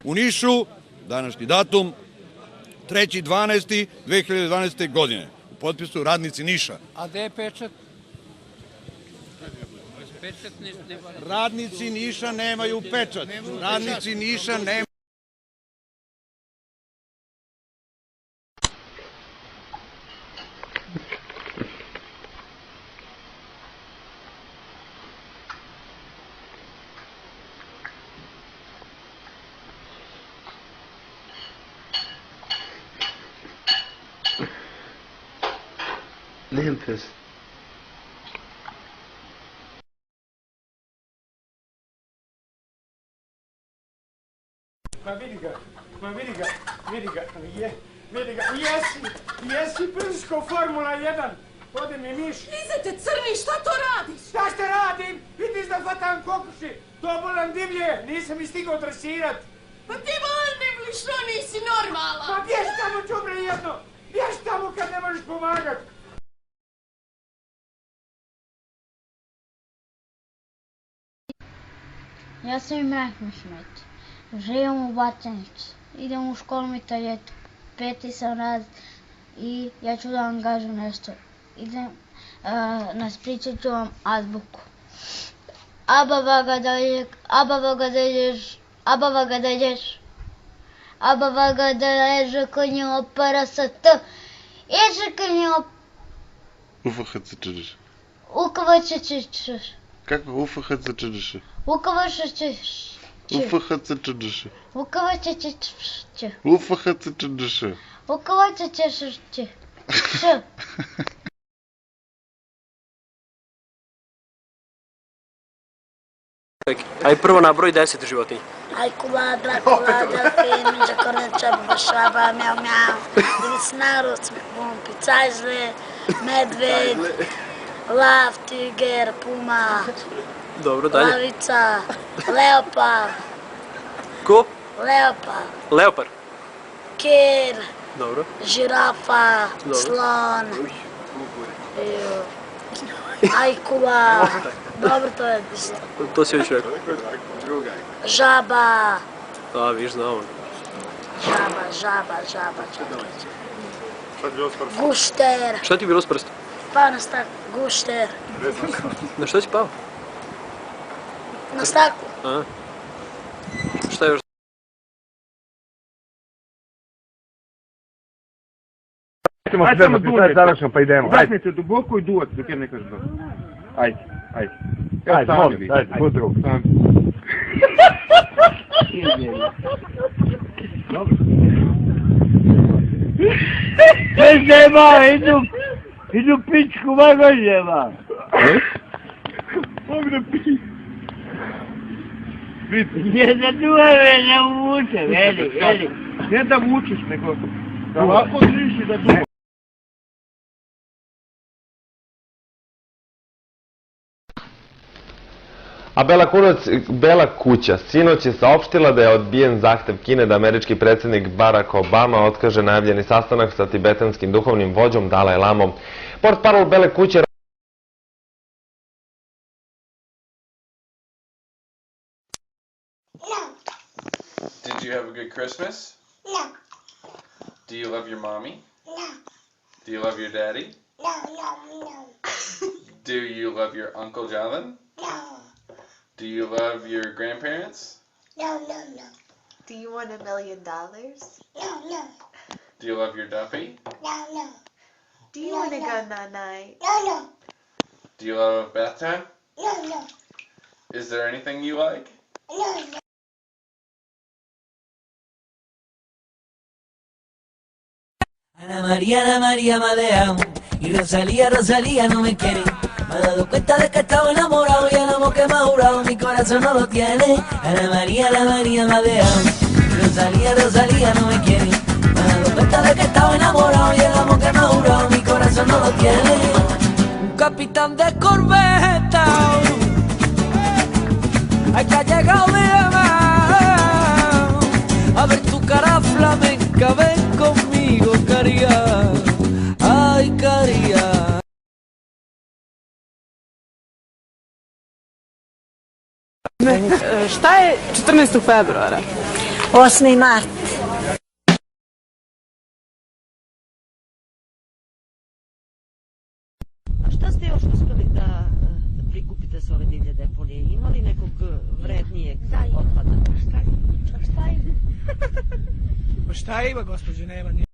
u Nišu, današnji datum, 3.12.2012. godine. U potpisu radnici Niša. A gde je pečat? Radnici Niša nemaju pečat. Radnici Niša nemaju... Memphis. Ma vidi ga, jesi prsko Formula 1, ode mi miš. Lizete, crni, šta to radiš? Šta što radim? Vidiš da hvatam kokoši, to bolam divlje, nisam i stigao dresirat. Pa ti volim, što nisi normalan? Pa bješ tamo, čubre jedno, bješ tamo kad ne možeš pomagat. Ja sam Imran Šmet. Živim u Batanici. Idem u školu Mitaljetu. 5. sam rad i ja ću da vam kažem nešto. Naspričat ću vam azbuku. Ababa ga dalješ, ababa ga dalješ, ababa ga dalješ. Ababa ga dalješ, konje opera sa t. Ježe konje opera. Ufahat se čudiš. Ukavaće ćeš. Kako ufahat se čudiš? Ukavaće ćeš. Ufahat se čudiš. Ukavaće ćeš. Ufahat se čudiš. Ukavaće ćeš. Aj prvo nabroj 10 životinja. Ajkula, Drakula, delfin, minđa, korneča, bašaba, mjau, mjau, divisnaruc, bumpi, cajzle, medved, lav, tiger, puma, Dobro, dalje. lavica, leopard, Ko? leopard, Leopard. kir, Dobro. žirafa, Dobro. slon, ajkula, dobro to je isto, To si već rekao. žaba, A, viš znao. žaba, gušter, Šta ti je bilo s prstom? pao na staklu, gušter, Na šta si pao? na staklu. A? Šta još? Ajde samo duvat, završam pa idemo. Zahnite duboko i duvat dok ja ne kažem dobro. Ajde. Ajde, molim, ajde, budro. Bez nema, idu pičku magaževa. Mogu da pijem. Jedna druga me ne uvuče, veli. Ne da vučeš, nego da ovako držiš i da duvaš. A Bela kuća sinoć je saopštila da je odbijen zahtev Kine da američki predsjednik Barack Obama otkaže najavljeni sastanak sa tibetanskim duhovnim vođom Dalaj Lamom. Portparol Bele kuće Did you have a good Christmas? No. Do you love your mommy? No. Do you love your daddy? No. Do you love your Uncle Javan? No. Do you love your grandparents? No. Do you want $1 million? No. Do you love your Duffy? No. Do you want to go night-night? No. Do you love bath time? No. Is there anything you like? No. Ana María me amo y Rosalía no me quiere. Me he dado cuenta de que estaba enamorado y el amor que me ha jurado mi corazón no lo tiene. Ana María me amo y Rosalía no me quiere. Me he dado cuenta de que estaba enamorado y el amor que me ha jurado mi corazón no lo tiene. Un capitán de corbeta, ay que ha llegado mi amor. A ver tu cara flamenca, ven conmigo, caría. Ay, caría. Šta je 14. februara? 8. mart. A šta ste još uspeli da prikupite s ove divlje deponije? Ima li nekog vrednijeg otpada? Pa šta ima, gospođo, nema ništa.